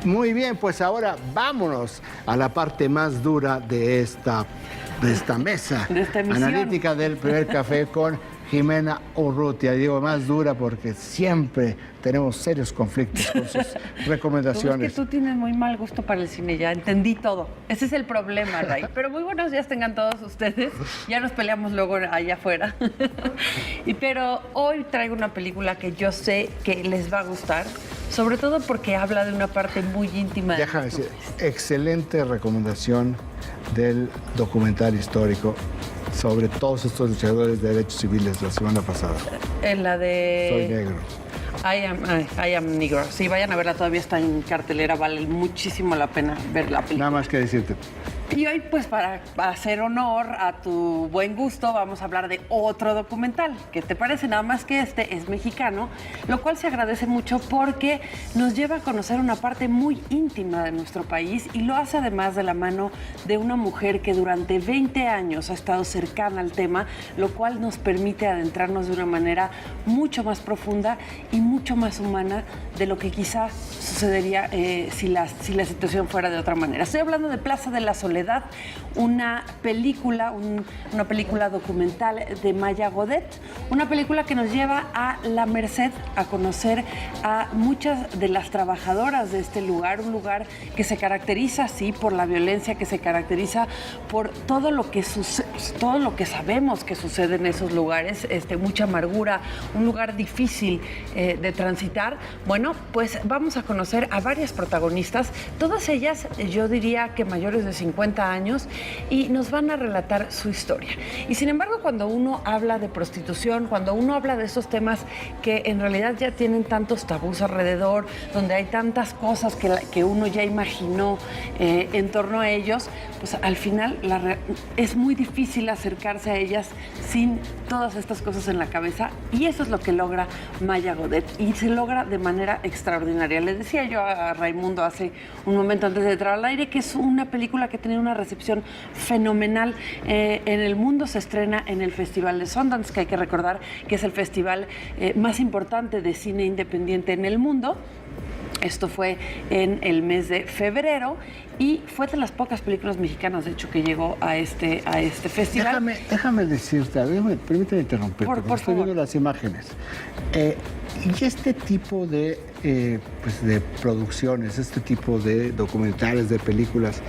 Muy bien, pues ahora vámonos a la parte más dura de esta mesa de esta emisión analítica del Primer Café con Jimena Urrutia. Digo más dura porque siempre tenemos serios conflictos con sus recomendaciones. Es que tú tienes muy mal gusto para el cine, ya entendí todo. Ese es el problema, Ray. Pero muy buenos días tengan todos ustedes. Ya nos peleamos luego allá afuera. Pero hoy traigo una película que yo sé que les va a gustar, sobre todo porque habla de una parte muy íntima de Déjame decir, excelente recomendación del documental histórico sobre todos estos luchadores de derechos civiles la semana pasada. En la de... Soy negro. I am negro. Sí, vayan a verla, todavía está en cartelera, vale muchísimo la pena ver la película. Nada más que decirte. Y hoy, pues, para hacer honor a tu buen gusto, vamos a hablar de otro documental. ¿Qué te parece? Nada más que este es mexicano, lo cual se agradece mucho porque nos lleva a conocer una parte muy íntima de nuestro país y lo hace además de la mano de una mujer que durante 20 años ha estado cercana al tema, lo cual nos permite adentrarnos de una manera mucho más profunda y mucho más humana de lo que quizá sucedería si la situación fuera de otra manera. Estoy hablando de Plaza de la Soledad, una película documental de Maya Godet, una película que nos lleva a La Merced a conocer a muchas de las trabajadoras de este lugar, un lugar que se caracteriza así por la violencia, que se caracteriza por todo lo que sabemos que sucede en esos lugares, mucha amargura, un lugar difícil de transitar. Bueno, pues vamos a conocer a varias protagonistas, todas ellas yo diría que mayores de 50 años, y nos van a relatar su historia. Y sin embargo, cuando uno habla de prostitución, cuando uno habla de esos temas que en realidad ya tienen tantos tabús alrededor, donde hay tantas cosas que uno ya imaginó en torno a ellos, pues al final es muy difícil acercarse a ellas sin todas estas cosas en la cabeza, y eso es lo que logra Maya Godet, y se logra de manera extraordinaria. Le decía yo a Raimundo hace un momento antes de entrar al aire que es una película que tiene una recepción fenomenal en el mundo. Se estrena en el Festival de Sundance, que hay que recordar que es el festival más importante de cine independiente en el mundo. Esto fue en el mes de febrero y fue de las pocas películas mexicanas, de hecho, que llegó a este festival. Déjame decirte, permíteme interrumpirte, porque estoy viendo las imágenes. Y este tipo de producciones, este tipo de documentales, de películas,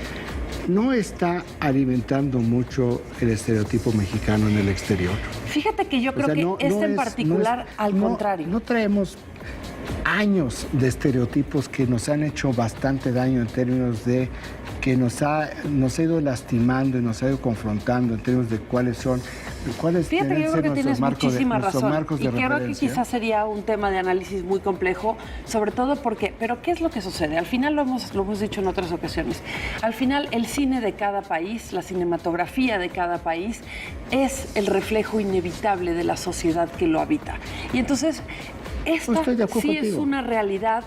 no está alimentando mucho el estereotipo mexicano en el exterior. Fíjate que yo creo que en particular, al contrario. No traemos años de estereotipos que nos han hecho bastante daño en términos de que nos ha ido lastimando y nos ha ido confrontando en términos de cuáles Fíjate que yo creo que tienes muchísima razón, y creo que quizás sería un tema de análisis muy complejo, sobre todo porque, pero ¿qué es lo que sucede? Al final lo hemos dicho en otras ocasiones, al final el cine de cada país, la cinematografía de cada país es el reflejo inevitable de la sociedad que lo habita. Y entonces esta sí es una realidad,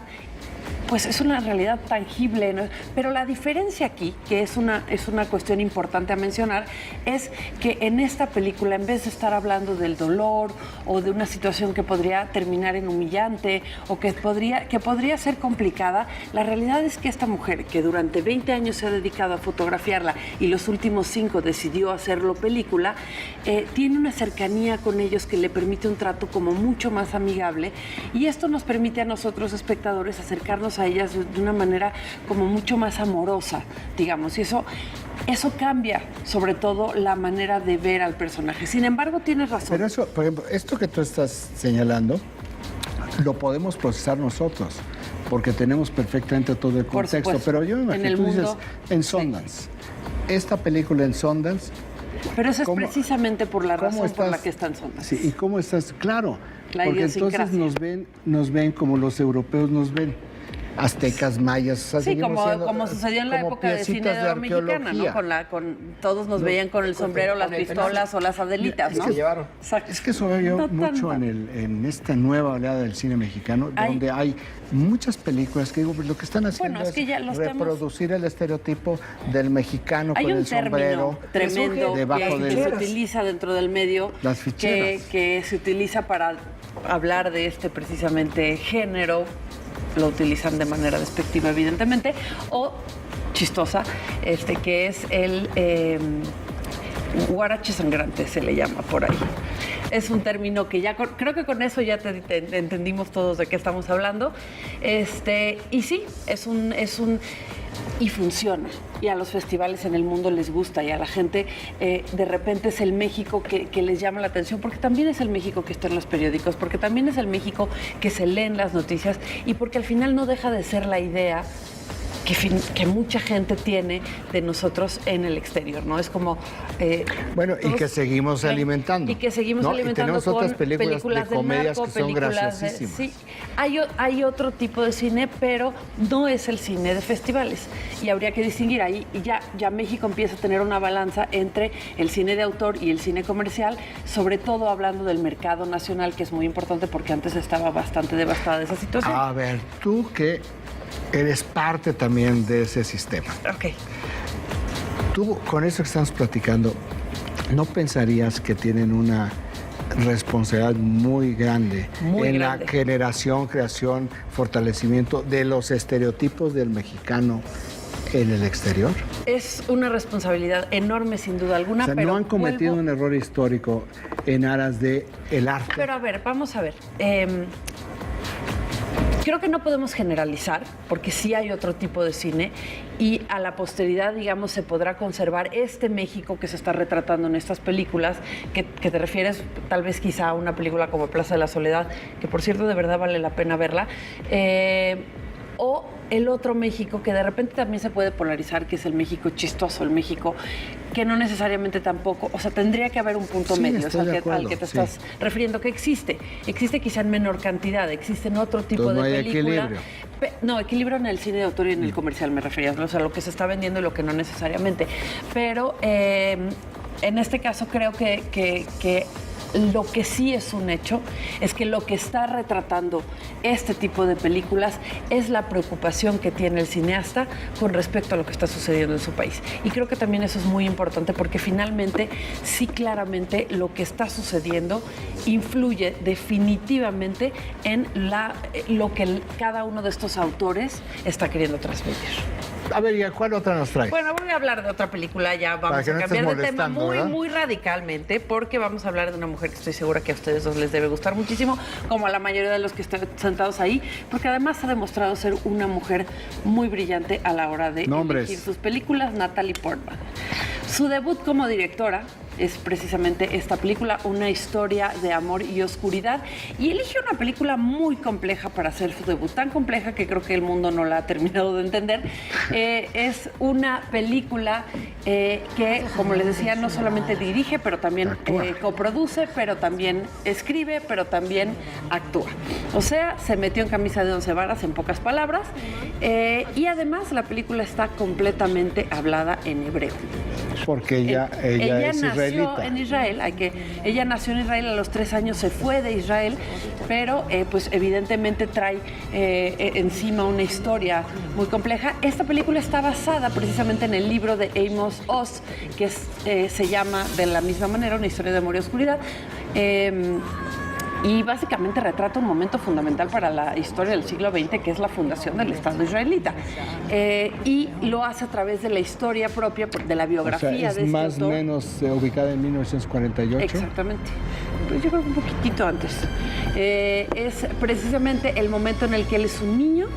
pues es una realidad tangible, ¿no? Pero la diferencia aquí, que es una cuestión importante a mencionar, es que en esta película, en vez de estar hablando del dolor o de una situación que podría terminar en humillante o que podría ser complicada, la realidad es que esta mujer, que durante 20 años se ha dedicado a fotografiarla y los últimos 5 decidió hacerlo película, tiene una cercanía con ellos que le permite un trato como mucho más amigable, y esto nos permite a nosotros, espectadores, acercarnos a ellas de una manera como mucho más amorosa, digamos, y eso cambia sobre todo la manera de ver al personaje. Sin embargo, tienes razón. Pero eso, por ejemplo, esto que tú estás señalando, lo podemos procesar nosotros, porque tenemos perfectamente todo el contexto. Pero yo me imagino, tú dices, en Sundance, esta película en Sundance... Pero eso es precisamente por la razón por la que está en Sundance. Sí, ¿y cómo estás? Claro, porque entonces nos ven como los europeos nos ven. Aztecas, mayas, sí, como sucedió en la época de cine de oro mexicana, ¿no? Todos nos veían con el sombrero, las pistolas o las adelitas, ¿no? Es que eso veo mucho en esta nueva oleada del cine mexicano, donde hay muchas películas que digo, lo que están haciendo es reproducir el estereotipo del mexicano con el sombrero. Hay un término tremendo que se utiliza dentro del medio, las ficheras, que se utiliza para hablar de precisamente género lo utilizan de manera despectiva, evidentemente, o chistosa, que es el guarache sangrante, se le llama por ahí. Es un término que ya, creo que con eso ya te entendimos todos de qué estamos hablando. Y sí, y funciona. Y a los festivales en el mundo les gusta, y a la gente de repente es el México que les llama la atención, porque también es el México que está en los periódicos, porque también es el México que se lee en las noticias, y porque al final no deja de ser la idea que mucha gente tiene de nosotros en el exterior, ¿no? Es como... y que seguimos alimentando. Y que seguimos alimentando con otras películas de comedias que son graciosísimas. Sí, hay otro tipo de cine, pero no es el cine de festivales. Y habría que distinguir ahí, ya México empieza a tener una balanza entre el cine de autor y el cine comercial, sobre todo hablando del mercado nacional, que es muy importante porque antes estaba bastante devastada esa situación. A ver, tú que eres parte también de ese sistema. Ok. Tú, con eso que estamos platicando, ¿no pensarías que tienen una responsabilidad muy grande la generación, creación, fortalecimiento de los estereotipos del mexicano en el exterior? Es una responsabilidad enorme, sin duda alguna. O sea, pero no han cometido un error histórico en aras del arte. Pero a ver, vamos a ver. Creo que no podemos generalizar, porque sí hay otro tipo de cine, y a la posteridad, digamos, se podrá conservar este México que se está retratando en estas películas, que te refieres tal vez quizá a una película como Plaza de la Soledad, que por cierto de verdad vale la pena verla, o el otro México que de repente también se puede polarizar, que es el México chistoso, el México que no necesariamente tampoco, o sea, tendría que haber un punto medio, al que te estás refiriendo, que existe quizá en menor cantidad, existen otro tipo Entonces, de no hay película. Equilibrio. No, equilibrio en el cine de autor y en el comercial me refería, o sea, lo que se está vendiendo y lo que no necesariamente. Pero en este caso creo que lo que sí es un hecho es que lo que está retratando este tipo de películas es la preocupación que tiene el cineasta con respecto a lo que está sucediendo en su país. Y creo que también eso es muy importante porque finalmente, sí, claramente lo que está sucediendo influye definitivamente en lo que cada uno de estos autores está queriendo transmitir. A ver, ¿y cuál otra nos trae? Bueno, voy a hablar de otra película, ya vamos a cambiar de tema muy radicalmente, porque vamos a hablar de una mujer que estoy segura que a ustedes dos les debe gustar muchísimo, como a la mayoría de los que están sentados ahí, porque además ha demostrado ser una mujer muy brillante a la hora de elegir sus películas, Natalie Portman. Su debut como directora es precisamente esta película, una historia de amor y oscuridad, y elige una película muy compleja para hacer su debut, tan compleja que creo que el mundo no la ha terminado de entender. Es una película que, como les decía, no solamente dirige, pero también coproduce, pero también escribe, pero también actúa. O sea, se metió en camisa de 11 varas, en pocas palabras, y además la película está completamente hablada en hebreo. Porque ella es israelita. En Israel, ella nació en Israel, a los 3 años se fue de Israel, pero pues evidentemente trae encima una historia muy compleja. Esta película está basada precisamente en el libro de Amos Oz, que se llama de la misma manera, Una historia de amor y oscuridad. Y básicamente retrata un momento fundamental para la historia del siglo XX, que es la fundación del Estado israelita. Y lo hace a través de la historia propia, de la biografía de este autor. ¿Es más o menos ubicada en 1948? Exactamente. Pues yo creo que un poquitito antes. Es precisamente el momento en el que él es un niño.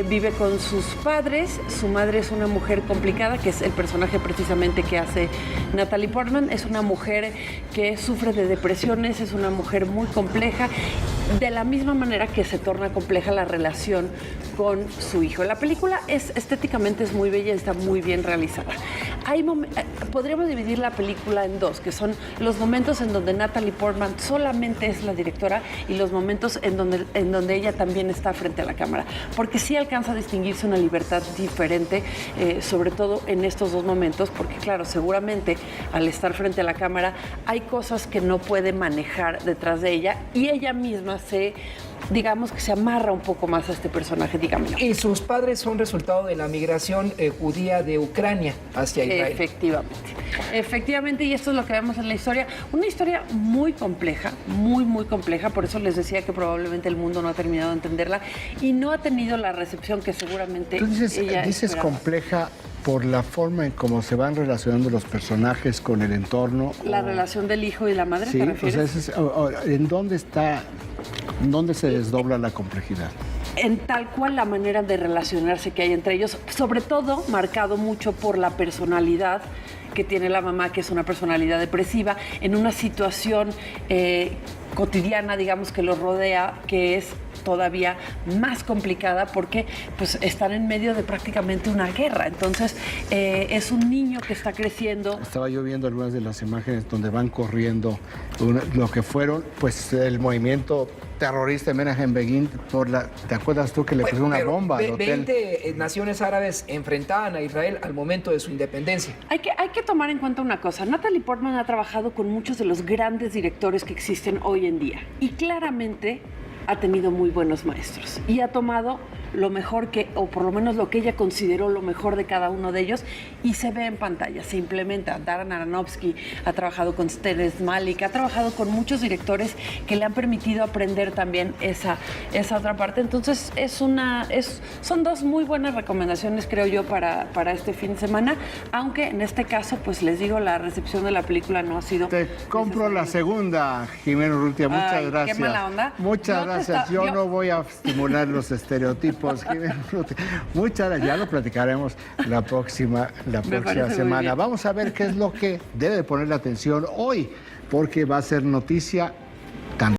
Vive con sus padres, su madre es una mujer complicada, que es el personaje precisamente que hace Natalie Portman, es una mujer que sufre de depresiones, es una mujer muy compleja, de la misma manera que se torna compleja la relación con su hijo. La película estéticamente es muy bella y está muy bien realizada. Podríamos dividir la película en dos, que son los momentos en donde Natalie Portman solamente es la directora y los momentos en donde ella también está frente a la cámara, porque sí alcanza a distinguirse una libertad diferente, sobre todo en estos dos momentos, porque claro, seguramente al estar frente a la cámara hay cosas que no puede manejar detrás de ella y ella misma se digamos que se amarra un poco más a este personaje, dígame. Y sus padres son resultado de la migración judía de Ucrania hacia Israel. Efectivamente, y esto es lo que vemos en la historia. Una historia muy compleja, muy compleja, por eso les decía que probablemente el mundo no ha terminado de entenderla y no ha tenido la recepción que seguramente dices compleja por la forma en cómo se van relacionando los personajes con el entorno. La relación del hijo y la madre, sí, ¿te refieres? ¿en dónde se desdobla la complejidad? En tal cual la manera de relacionarse que hay entre ellos, sobre todo marcado mucho por la personalidad que tiene la mamá, que es una personalidad depresiva, en una situación cotidiana, digamos, que los rodea, que es todavía más complicada porque pues están en medio de prácticamente una guerra. Entonces es un niño que está creciendo. Estaba yo viendo algunas de las imágenes donde van corriendo lo que fueron pues el movimiento terrorista de Menachem Begin ¿te acuerdas tú que le pusieron una bomba al hotel? 20 naciones árabes enfrentaban a Israel al momento de su independencia. Hay que tomar en cuenta una cosa. Natalie Portman ha trabajado con muchos de los grandes directores que existen hoy en día y claramente ha tenido muy buenos maestros y ha tomado lo mejor o por lo menos lo que ella consideró lo mejor de cada uno de ellos y se ve en pantalla, se implementa. Darren Aronofsky ha trabajado con Terrence Malick, ha trabajado con muchos directores que le han permitido aprender también esa otra parte. Entonces son dos muy buenas recomendaciones, creo yo, para este fin de semana, aunque en este caso, pues les digo, la recepción de la película no ha sido... Te compro la segunda, Jimena Urrutia, muchas gracias. Qué mala onda. Muchas gracias. Yo no voy a estimular los estereotipos. Muchas gracias, ya lo platicaremos la próxima semana. Vamos a ver qué es lo que debe poner la atención hoy, porque va a ser noticia